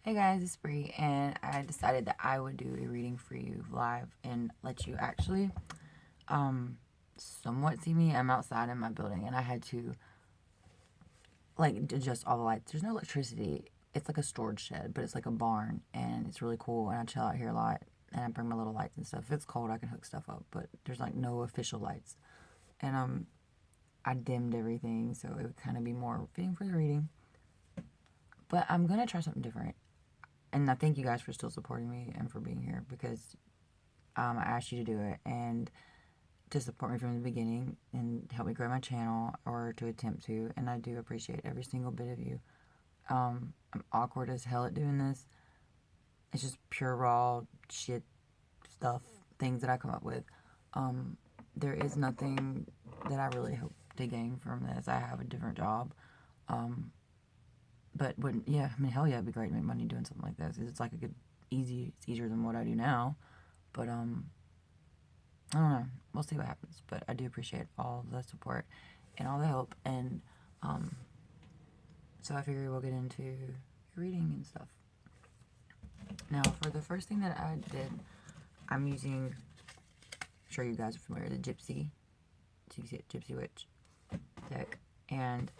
Hey guys, it's Bree, and I decided that I would do a reading for you live and let you actually somewhat see me. I'm outside in my building, and I had to like adjust all the lights. There's no electricity. It's like a storage shed, but it's like a barn, and it's really cool. And I chill out here a lot, and I bring my little lights and stuff. If it's cold, I can hook stuff up, but there's like no official lights. And I dimmed everything so it would kind of be more fitting for the reading. But I'm gonna try something different. And I thank you guys for still supporting me and for being here because I asked you to do it and to support me from the beginning and help me grow my channel or to attempt to. And I do appreciate every single bit of you. I'm awkward as hell at doing this. It's just pure raw shit stuff, things that I come up with. There is nothing that I really hope to gain from this. I have a different job. Um, but wouldn't, yeah, I mean, hell yeah, it'd be great to make money doing something like this. It's like a good, it's easier than what I do now. But, I don't know. We'll see what happens. But I do appreciate all the support and all the help. And so I figure we'll get into reading and stuff. Now, for the first thing that I did, I'm using, I'm sure you guys are familiar, the Gypsy Witch deck. And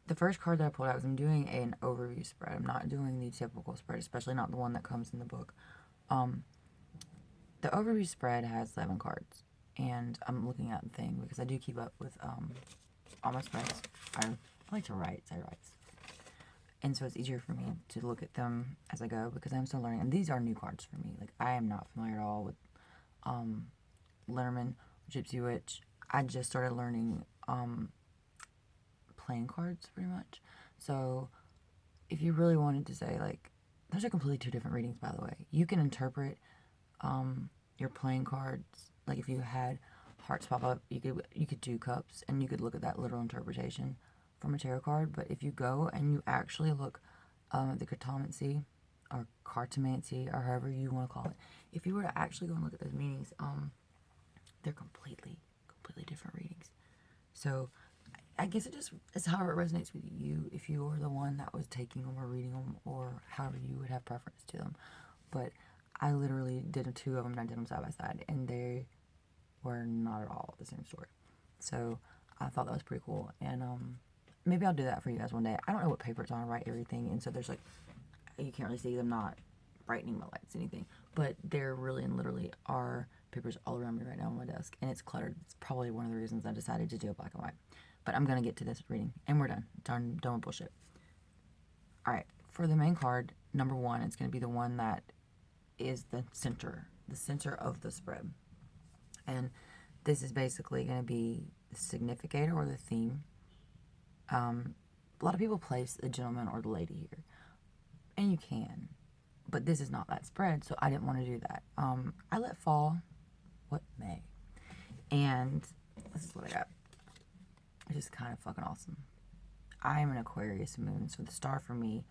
the first card that I pulled out was I'm doing an overview spread. I'm not doing the typical spread, especially not the one that comes in the book. The overview spread has 11 cards, and I'm looking at the thing because I do keep up with all my spreads. I like to say writes, and so it's easier for me to look at them as I go because I'm still learning. And these are new cards for me. Like I am not familiar at all with Lenormand, Gypsy Witch. I just started learning playing cards pretty much. So if you really wanted to say like, those are completely two different readings, by the way. You can interpret your playing cards. Like if you had hearts pop up, you could do cups, and you could look at that literal interpretation from a tarot card. But if you go and you actually look at the cartomancy or cartomancy or however you want to call it, if you were to actually go and look at those meanings, they're completely different readings. So I guess it's however it resonates with you. If you were the one that was taking them or reading them, or however you would have preference to them. But I literally did two of them, and I did them side by side, and they were not at all the same story. So I thought that was pretty cool, and maybe I'll do that for you guys one day. I don't know what paper it's on to write everything, and so there's like, you can't really see them not brightening my lights, anything, but there really and literally are papers all around me right now on my desk, and it's cluttered. It's probably one of the reasons I decided to do a black and white. But I'm gonna get to this reading, and we're done. Done with bullshit. All right, for the main card, number one, it's gonna be the one that is the center of the spread. And this is basically going to be the significator or the theme. A lot of people place the gentleman or the lady here, and you can, but this is not that spread, so I didn't want to do that. I let fall what may, and this is what I got. It's just kind of fucking awesome. I am an Aquarius moon, so the star for me,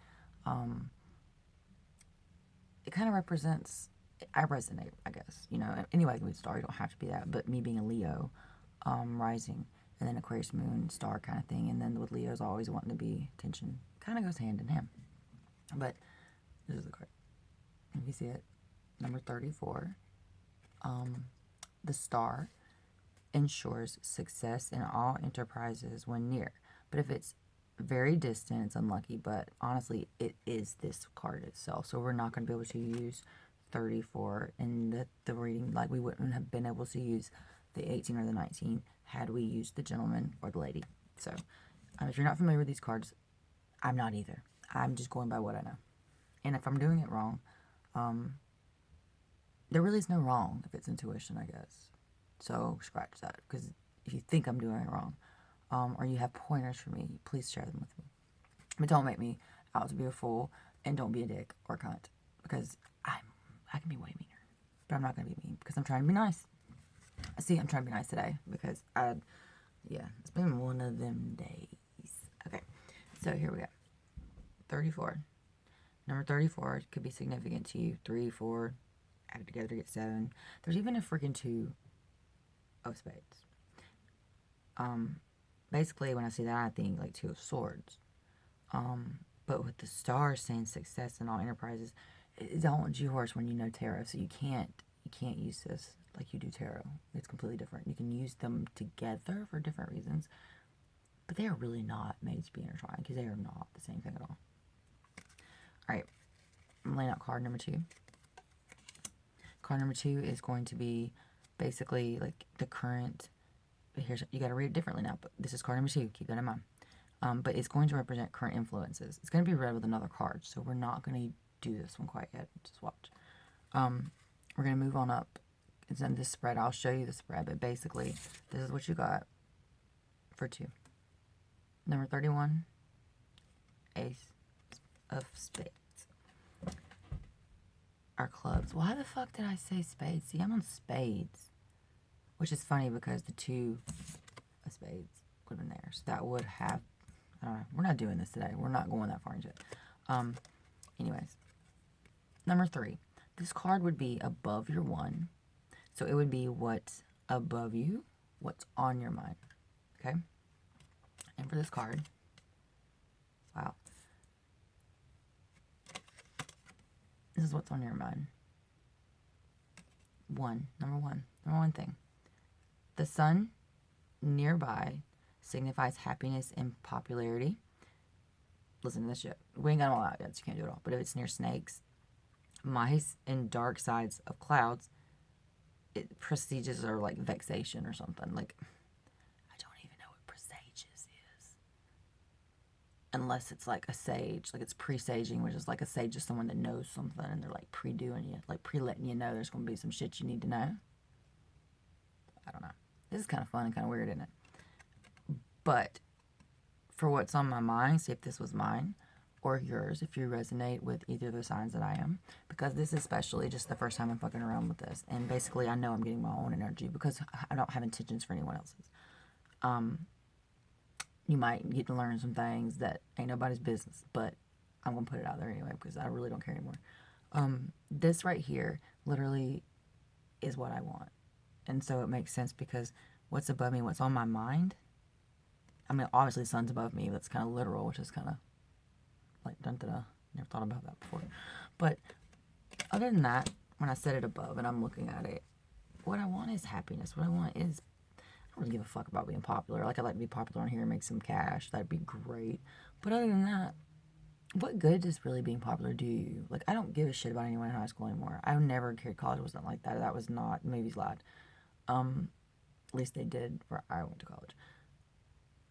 it kind of represents, I resonate, I guess. You know, anybody can be a star, you don't have to be that, but me being a Leo, rising, and then Aquarius moon, star kind of thing, and then with Leo's always wanting to be attention, kind of goes hand in hand. But this is the card. If you see it, number 34, the star ensures success in all enterprises when near. But if it's very distant, it's unlucky. But honestly, it is this card itself. So we're not going to be able to use 34 in the reading. Like we wouldn't have been able to use the 18 or the 19 had we used the gentleman or the lady. So if you're not familiar with these cards, I'm not either. I'm just going by what I know. And if I'm doing it wrong, there really is no wrong if it's intuition, I guess. So scratch that, because if you think I'm doing it wrong, or you have pointers for me, please share them with me. But don't make me out to be a fool, and don't be a dick or a cunt, because I can be way meaner. But I'm not going to be mean because I'm trying to be nice. See, I'm trying to be nice today because it's been one of them days. Okay, so here we go. 34. Number 34 could be significant to you. 3, 4, add it together to get 7. There's even a freaking 2 of spades. Basically, when I see that, I think like 2 of swords. But with the stars saying success in all enterprises, don't G-horse when you know tarot, so you can't use this like you do tarot. It's completely different. You can use them together for different reasons, but they are really not made to be intertwined because they are not the same thing at all. All right, I'm laying out card number 2. Card number 2 is going to be basically like the current. Here's, you got to read it differently now, but this is card number 2. Keep that in mind. But it's going to represent current influences. It's going to be read with another card, so we're not going to do this one quite yet. Just watch. We're going to move on up. It's in this spread. I'll show you the spread, but basically, this is what you got for 2. Number 31, Ace of Spades. Our clubs. Why the fuck did I say spades? See, I'm on spades. Which is funny because the 2 of spades would have been there. So that would have, I don't know. We're not doing this today. We're not going that far into it. Anyways. Number 3. This card would be above your 1. So it would be what's above you, what's on your mind. Okay? And for this card, wow. This is what's on your mind. Number one thing. The sun nearby signifies happiness and popularity. Listen to this shit. We ain't got them all out yet, so you can't do it all. But if it's near snakes, mice, and dark sides of clouds, prestiges are like vexation or something. Like, I don't even know what presages is. Unless it's like a sage. Like it's presaging, which is like a sage is someone that knows something and they're like pre-doing you. Like pre-letting you know there's going to be some shit you need to know. I don't know. This is kind of fun and kind of weird, isn't it? But for what's on my mind, see if this was mine or yours, if you resonate with either of the signs that I am. Because this is especially just the first time I'm fucking around with this. And basically I know I'm getting my own energy because I don't have intentions for anyone else's. You might get to learn some things that ain't nobody's business, but I'm going to put it out there anyway because I really don't care anymore. This right here literally is what I want. And so it makes sense because what's above me, what's on my mind. I mean, obviously the sun's above me. That's kind of literal, which is kind of like, dun-da-da. Never thought about that before. But other than that, when I set it above and I'm looking at it, what I want is happiness. What I want is, I don't really give a fuck about being popular. Like, I'd like to be popular on here and make some cash. That'd be great. But other than that, what good does really being popular do you? Like, I don't give a shit about anyone in high school anymore. I never cared. College wasn't like that. That was not, movies lied. At least they did where I went to college.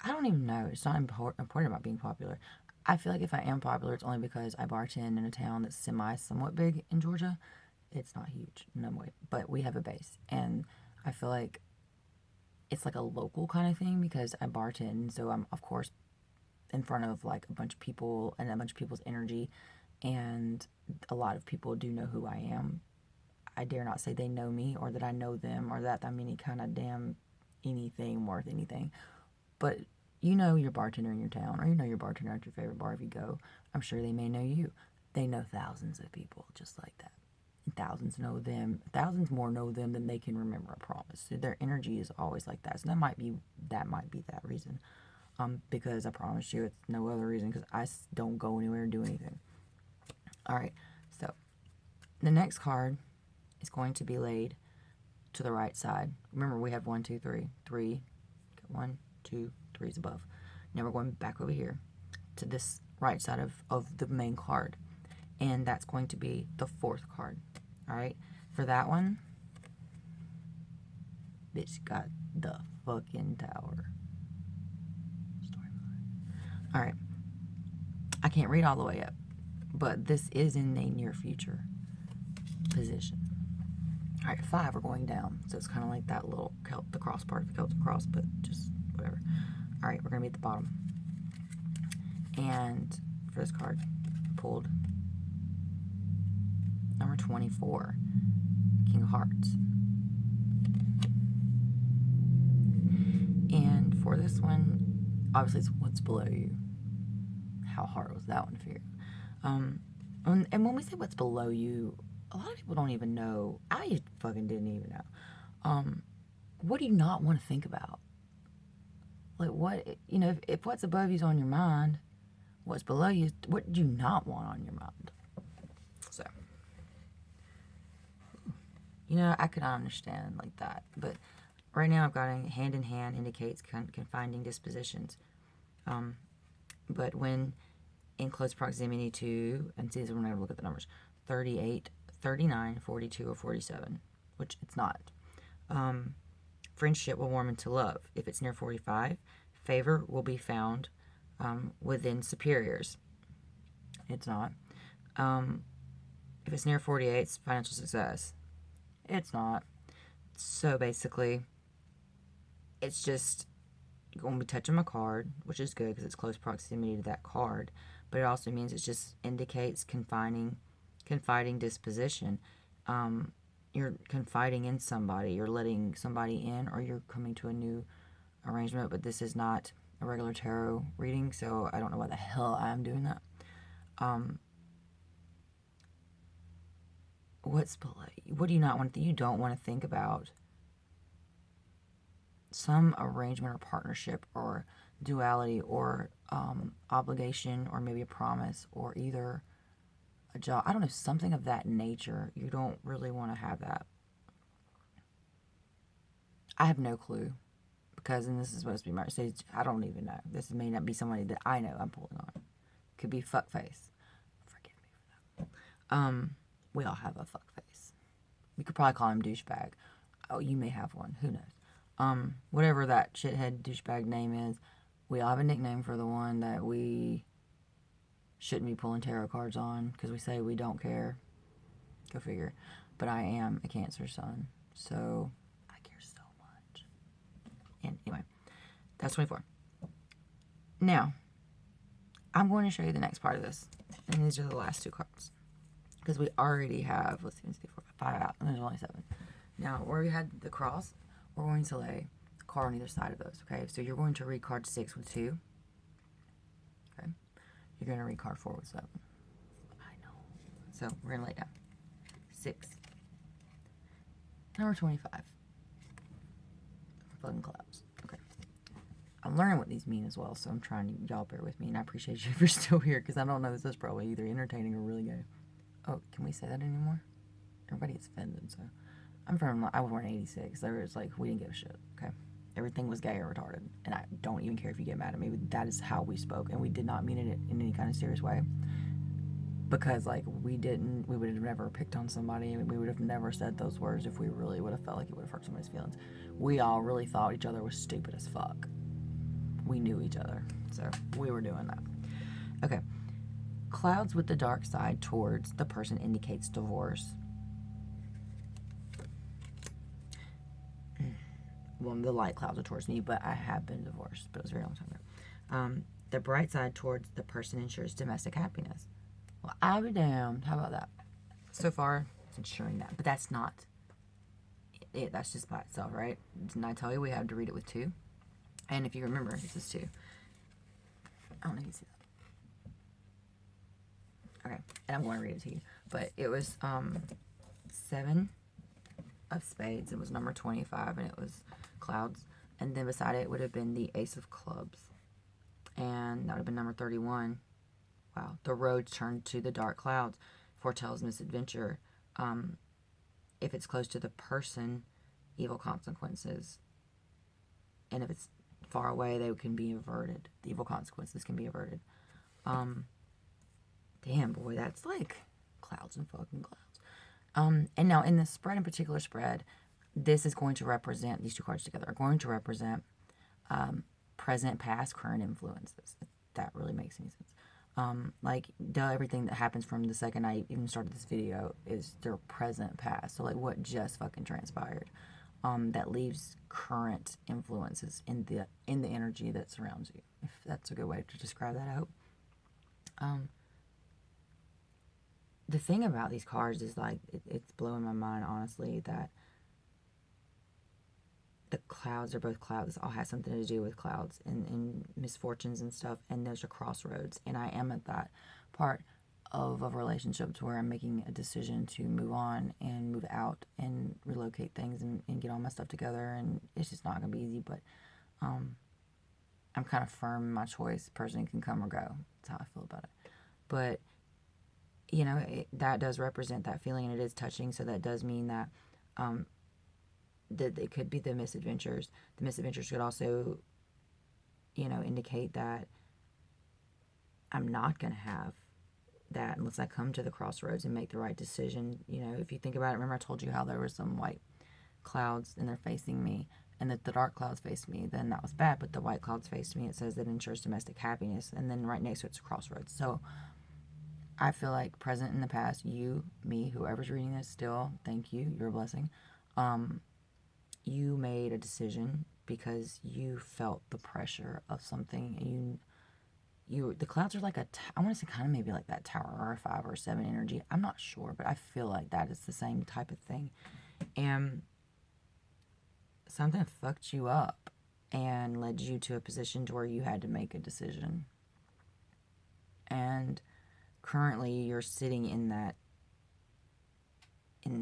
I don't even know. It's not important about being popular. I feel like if I am popular, it's only because I bartend in a town that's somewhat big in Georgia. It's not huge, no way. But we have a base. And I feel like it's like a local kind of thing because I bartend. So I'm, of course, in front of like a bunch of people and a bunch of people's energy. And a lot of people do know who I am. I dare not say they know me or that I know them or that I'm any kind of damn anything worth anything. But you know your bartender in your town, or you know your bartender at your favorite bar if you go. I'm sure they may know you. They know thousands of people just like that. And thousands know them. Thousands more know them than they can remember, I promise. So their energy is always like that. So that might be that reason. Because I promise you it's no other reason because I don't go anywhere and do anything. All right, so the next card is going to be laid to the right side. Remember, we have 1, 2, 3. 3. 1, 2, 3 is above. Now we're going back over here to this right side of the main card. And that's going to be the 4th card. All right. For that one, bitch got the fucking Tower. Storyline. All right. I can't read all the way up, but this is in a near future position. All right, 5 are going down, so it's kind of like that little the cross part of the Celtic cross, but just whatever. All right, we're gonna be at the bottom, and for this card, pulled number 24, King of Hearts, and for this one, obviously it's what's below you. How hard was that one for you? And when we say what's below you, a lot of people don't even know. I fucking didn't even know. What do you not want to think about? Like, what, if what's above you's on your mind, What's below you, what do you not want on your mind? So, I could understand like that. But right now I've got a hand in hand indicates confining dispositions. But when in close proximity to, and see, when I look at the numbers, 38, 39, 42, or 47, which it's not. Friendship will warm into love. If it's near 45, favor will be found within superiors. It's not. If it's near 48, it's financial success. It's not. So basically, it's just going to be touching my card, which is good because it's close proximity to that card. But it also means it just indicates confiding disposition. You're confiding in somebody. You're letting somebody in, or you're coming to a new arrangement. But this is not a regular tarot reading, so I don't know why the hell I'm doing that. What's below? What do you not want? You don't want to think about some arrangement or partnership or duality or obligation or maybe a promise or either a job. I don't know, something of that nature. You don't really want to have that. I have no clue because, and this is supposed to be my stage, I don't even know. This may not be somebody that I know I'm pulling on. Could be fuckface. Forgive me for that. We all have a fuckface. We could probably call him douchebag. Oh, you may have one. Who knows? Whatever that shithead douchebag name is, we all have a nickname for the one that we shouldn't be pulling tarot cards on because we say we don't care. Go figure. But I am a Cancer sun, so I care so much. And anyway, that's 24. Now, I'm going to show you the next part of this. And these are the last two cards. Because we already have, let's see, 5 out, and there's only 7. Now, where we had the cross, we're going to lay a card on either side of those, okay? So you're going to read card 6 with 2. Okay? You're going to read card 4 with 7. I know. So we're going to lay down. 6. Number 25. Fucking clouds. Okay. I'm learning what these mean as well, so I'm trying to, y'all bear with me, and I appreciate you if you're still here, because I don't know, this is probably either entertaining or really gay. Oh, can we say that anymore? Everybody gets offended, so. I was born in 86. There was like, we didn't give a shit, okay? Everything was gay or retarded. And I don't even care if you get mad at me. That is how we spoke. And we did not mean it in any kind of serious way. Because, like, we would have never picked on somebody. And we would have never said those words if we really would have felt like it would have hurt somebody's feelings. We all really thought each other was stupid as fuck. We knew each other. So, we were doing that. Okay. Clouds with the dark side towards the person indicates divorce. Well, the light clouds are towards me, but I have been divorced, but it was a very long time ago. The bright side towards the person ensures domestic happiness. Well, I'll be damned. How about that? So far, it's ensuring that, but that's not it. That's just by itself, right? Didn't I tell you we had to read it with 2? And if you remember, this is 2. I don't know if you see that. Okay, and I'm going to read it to you. But it was 7 of spades. It was number 25, and it was clouds. And then beside it would have been the ace of clubs. And that would have been number 31. Wow. The road turned to the dark clouds foretells misadventure. If it's close to the person, evil consequences. And if it's far away, they can be averted. The evil consequences can be averted. Damn, boy, that's like clouds and fucking clouds. And now in the spread, in particular spread, this is going to represent, these two cards together are going to represent present, past, current influences. If that really makes any sense. Like, everything that happens from the second I even started this video is their present, past. So, like, what just fucking transpired. That leaves current influences in the energy that surrounds you. If that's a good way to describe that, I hope. The thing about these cards is, like, it's blowing my mind, honestly, that the clouds are both clouds. This all has something to do with clouds and misfortunes and stuff, and there's a crossroads. And I am at that part of a relationship to where I'm making a decision to move on and move out and relocate things and get all my stuff together, and it's just not going to be easy, but I'm kind of firm in my choice. Person can come or go. That's how I feel about it. But, you know, that does represent that feeling, and it is touching. So that does mean that that it could be the misadventures. The misadventures could also, you know, indicate that I'm not going to have that unless I come to the crossroads and make the right decision. You know, if you think about it, remember I told you how there were some white clouds and they're facing me, and that the dark clouds faced me, then that was bad, but the white clouds faced me. It says that ensures domestic happiness, and then right next to it's a crossroads. So I feel like present in the past, you, me, whoever's reading this still, thank you, you're a blessing. You made a decision because you felt the pressure of something, and the clouds are like I want to say kind of maybe like that tower or a 5 or a 7 energy. I'm not sure, but I feel like that is the same type of thing. And something fucked you up and led you to a position to where you had to make a decision. And currently you're sitting in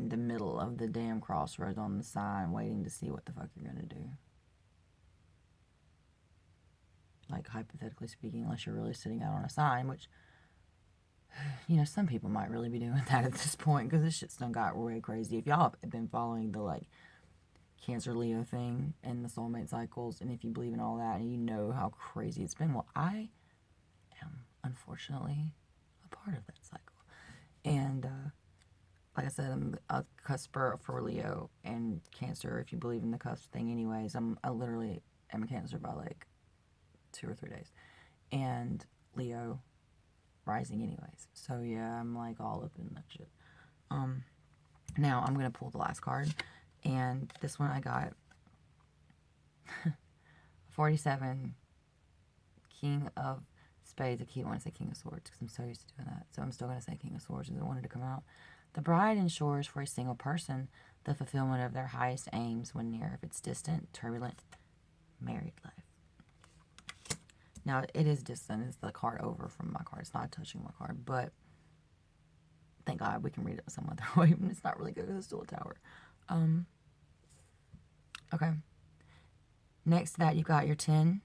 the middle of the damn crossroads on the side waiting to see what the fuck you're going to do. Like, hypothetically speaking, unless you're really sitting out on a sign, which, you know, some people might really be doing that at this point because this shit's done got way crazy. If y'all have been following the, like, Cancer Leo thing and the soulmate cycles, and if you believe in all that and you know how crazy it's been, well, I am unfortunately a part of that cycle. And like I said, I'm a cusper for Leo and Cancer. If you believe in the cusp thing, anyways, I literally am a Cancer by like 2 or 3 days, and Leo rising, anyways. So yeah, I'm like all up in that shit. Now I'm gonna pull the last card. And this one I got 47, King of Spades. I keep wanting to say King of Swords because I'm so used to doing that. So I'm still going to say King of Swords because I wanted to come out. The bride ensures for a single person the fulfillment of their highest aims when near. If it's distant, turbulent, married life. Now, it is distant. It's the card over from my card. It's not touching my card. But thank God we can read it some other way. It's not really good because it's still a tower. Okay. Next to that, you've got your 10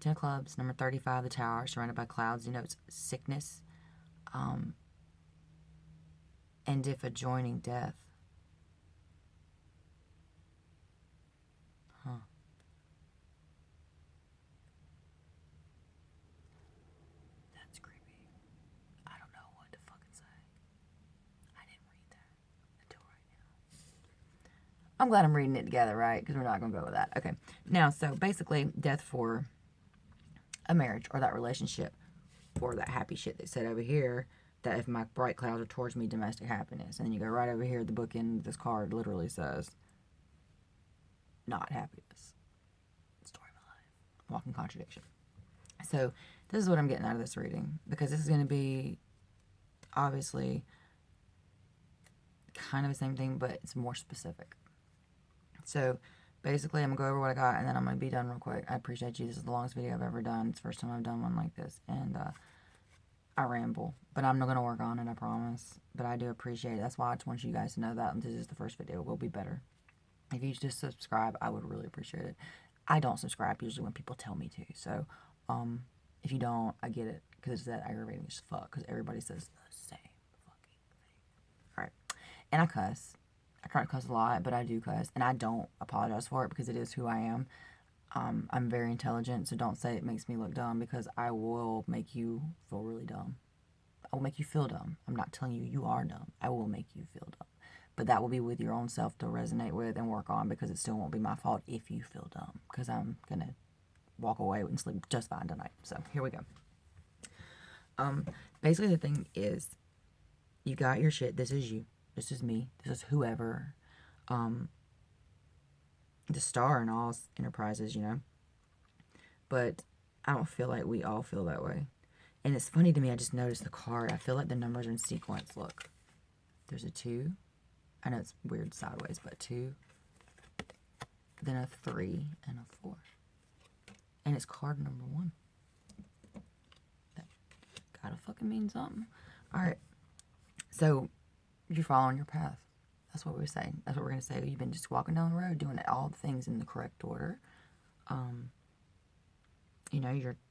of clubs, number 35, the tower, surrounded by clouds, denotes sickness, and if adjoining death. Huh. That's creepy. I don't know what to fucking say. I didn't read that until right now. I'm glad I'm reading it together, right? Because we're not going to go with that. Okay. Now, so basically, death for a marriage or that relationship or that happy shit they said over here, that if my bright clouds are towards me, domestic happiness. And then you go right over here, the book in this card literally says, not happiness. Story of my life. Walking contradiction. So this is what I'm getting out of this reading, because this is going to be obviously kind of the same thing, but it's more specific. So basically, I'm going to go over what I got, and then I'm going to be done real quick. I appreciate you. This is the longest video I've ever done. It's the first time I've done one like this, and I ramble, but I'm not going to work on it, I promise. But I do appreciate it. That's why I just want you guys to know that this is the first video. It will be better. If you just subscribe, I would really appreciate it. I don't subscribe usually when people tell me to, so if you don't, I get it, because it's that aggravating as fuck, because everybody says the same fucking thing. Alright, and I cuss. I try to cuss a lot, but I do cuss, and I don't apologize for it, because it is who I am. I'm very intelligent, so don't say it makes me look dumb, because I will make you feel really dumb. I will make you feel dumb. I'm not telling you you are dumb. I will make you feel dumb. But that will be with your own self to resonate with and work on, because it still won't be my fault if you feel dumb, because I'm going to walk away and sleep just fine tonight. So here we go. Basically the thing is, you got your shit. This is you. This is me. This is whoever. The star in all enterprises, you know. But I don't feel like we all feel that way. And it's funny to me, I just noticed the card. I feel like the numbers are in sequence. Look. There's a 2. I know it's weird sideways, but 2. Then a 3 and a 4. And it's card number 1. That gotta fucking mean something. Alright. So, you're following your path. That's what we're saying. That's what we're going to say. You've been just walking down the road, doing all the things in the correct order.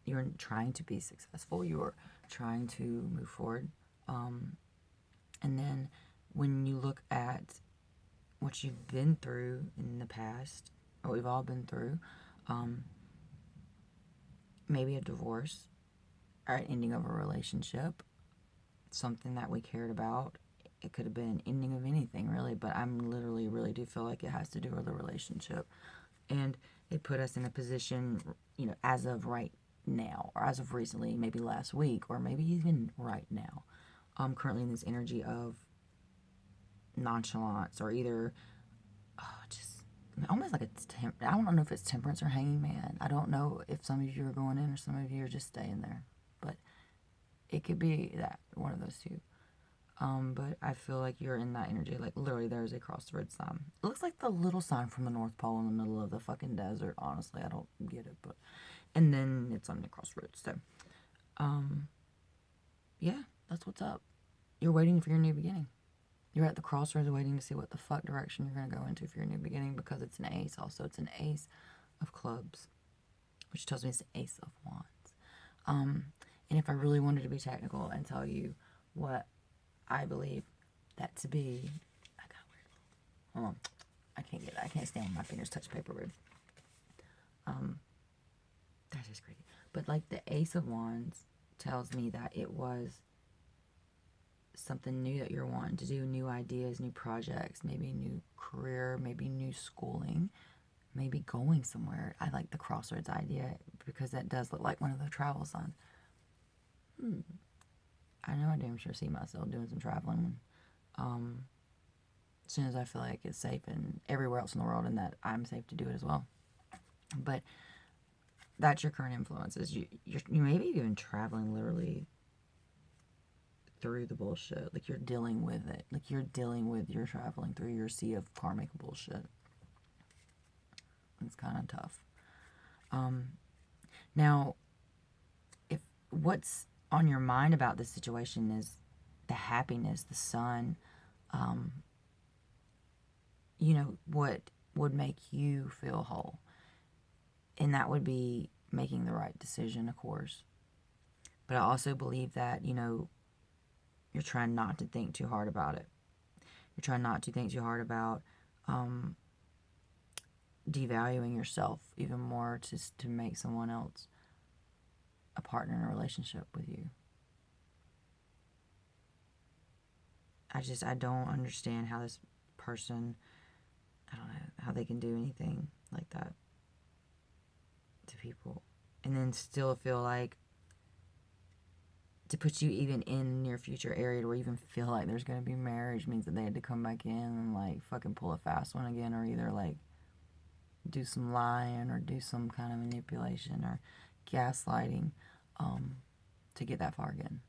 you're trying to be successful. You're trying to move forward. And then when you look at what you've been through in the past, what we've all been through, maybe a divorce or an ending of a relationship, something that we cared about. It could have been an ending of anything, really, but I'm literally really do feel like it has to do with the relationship. And it put us in a position, as of right now, or as of recently, maybe last week, or maybe even right now. I'm currently in this energy of nonchalance, or either just almost like I don't know if it's temperance or hanging man. I don't know if some of you are going in or some of you are just staying there, but it could be that one of those two. But I feel like you're in that energy. Like, literally, there's a crossroads sign. It looks like the little sign from the North Pole in the middle of the fucking desert. Honestly, I don't get it, but and then it's on the crossroads. So, yeah, that's what's up. You're waiting for your new beginning. You're at the crossroads waiting to see what the fuck direction you're gonna go into for your new beginning, because it's an ace. Also, it's an ace of clubs, which tells me it's an ace of wands. And if I really wanted to be technical and tell you what I believe that to be, I got weird. Hold on, I can't stand when my fingers touch paper. Rude. That's just crazy. But like the Ace of Wands tells me that it was something new that you're wanting to do, new ideas, new projects, maybe a new career, maybe new schooling, maybe going somewhere. I like the crossroads idea because that does look like one of the travel signs. I know I damn sure see myself doing some traveling as soon as I feel like it's safe and everywhere else in the world, and that I'm safe to do it as well. But that's your current influences. You maybe even traveling literally through the bullshit. Like, you're dealing with it. Like, you're traveling through your sea of karmic bullshit. It's kind of tough. Now, if what's on your mind about this situation is the happiness, the sun, what would make you feel whole. And that would be making the right decision, of course. But I also believe that, you're trying not to think too hard about it. You're trying not to think too hard about devaluing yourself even more to make someone else a partner in a relationship with you. I don't understand how this person, I don't know, how they can do anything like that to people. And then still feel like to put you even in near future area or even feel like there's going to be marriage means that they had to come back in and like fucking pull a fast one again, or either like do some lying or do some kind of manipulation or gaslighting to get that far again.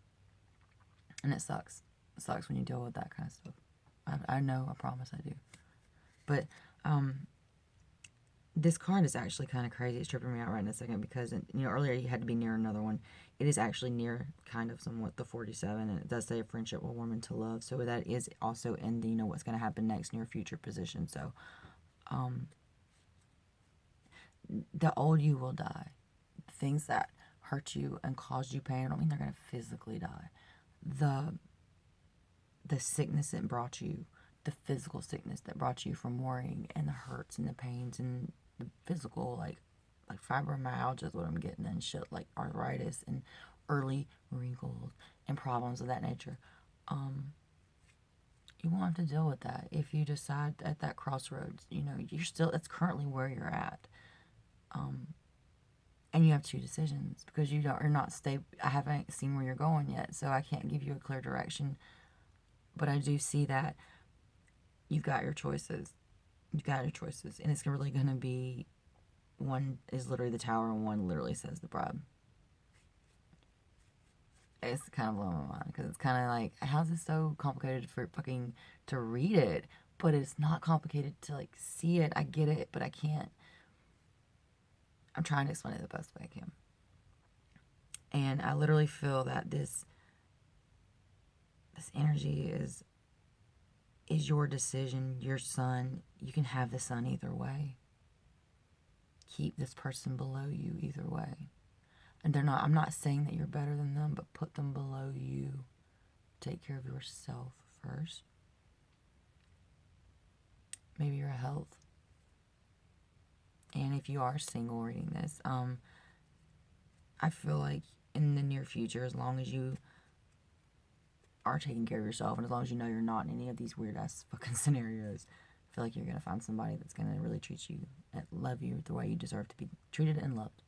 And it sucks. It sucks when you deal with that kind of stuff. I know, I promise I do. But this card is actually kind of crazy. It's tripping me out right in a second because, earlier you had to be near another one. It is actually near kind of somewhat the 47, and it does say a friendship will warm into love. So that is also in the, what's going to happen next, near future position. So the old you will die. Things that hurt you and caused you pain, I don't mean they're going to physically die. The sickness that brought you, the physical sickness that brought you from worrying, and the hurts and the pains and the physical, like fibromyalgia is what I'm getting, and shit like arthritis and early wrinkles and problems of that nature. You won't have to deal with that if you decide at that crossroads, it's currently where you're at. And you have two decisions because you're not stable. I haven't seen where you're going yet, so I can't give you a clear direction. But I do see that you've got your choices. And it's really going to be, one is literally the Tower and one literally says the Bride. It's kind of blowing my mind because it's kind of like, how's this so complicated for fucking to read it? But it's not complicated to like see it. I get it, but I can't. I'm trying to explain it the best way I can. And I literally feel that this energy is your decision, your sun. You can have the sun either way. Keep this person below you either way. And I'm not saying that you're better than them, but put them below you. Take care of yourself first. Maybe your health. And if you are single reading this, I feel like in the near future, as long as you are taking care of yourself and as long as you know you're not in any of these weird ass fucking scenarios, I feel like you're going to find somebody that's going to really treat you and love you the way you deserve to be treated and loved.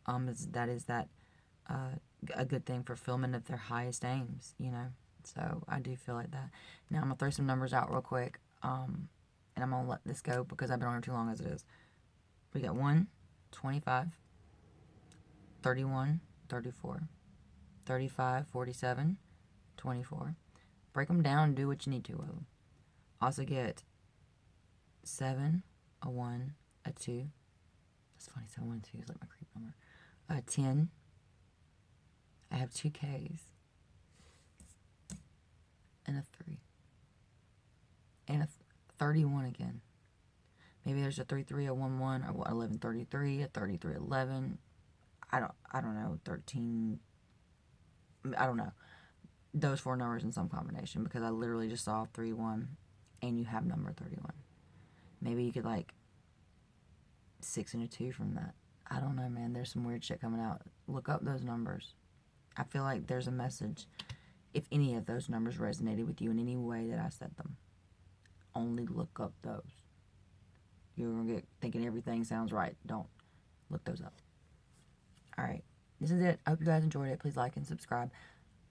That is a good thing, fulfillment of their highest aims, you know? So I do feel like that. Now I'm going to throw some numbers out real quick, and I'm going to let this go because I've been on here too long as it is. We got 1, 25, 31, 34, 35, 47, 24. Break them down and do what you need to with them. Also get 7, a 1, a 2. That's funny, 7, 1, 2 is like my creep number. 10. I have 2 Ks. And a 3. And a 31 again. Maybe there's a 33, a 1, 1, or 11, 33, a 33, 11. I don't know, 13. I don't know. Those 4 numbers in some combination because I literally just saw 3, 1, and you have number 31. Maybe you could like 6 and a 2 from that. I don't know, man. There's some weird shit coming out. Look up those numbers. I feel like there's a message. If any of those numbers resonated with you in any way that I said them, only look up those. You're going to get thinking everything sounds right. Don't. Look those up. Alright. This is it. I hope you guys enjoyed it. Please like and subscribe.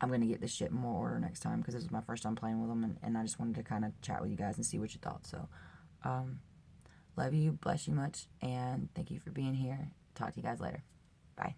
I'm going to get this shit in more order next time because this was my first time playing with them, and I just wanted to kind of chat with you guys and see what you thought. So, love you, bless you much, and thank you for being here. Talk to you guys later. Bye.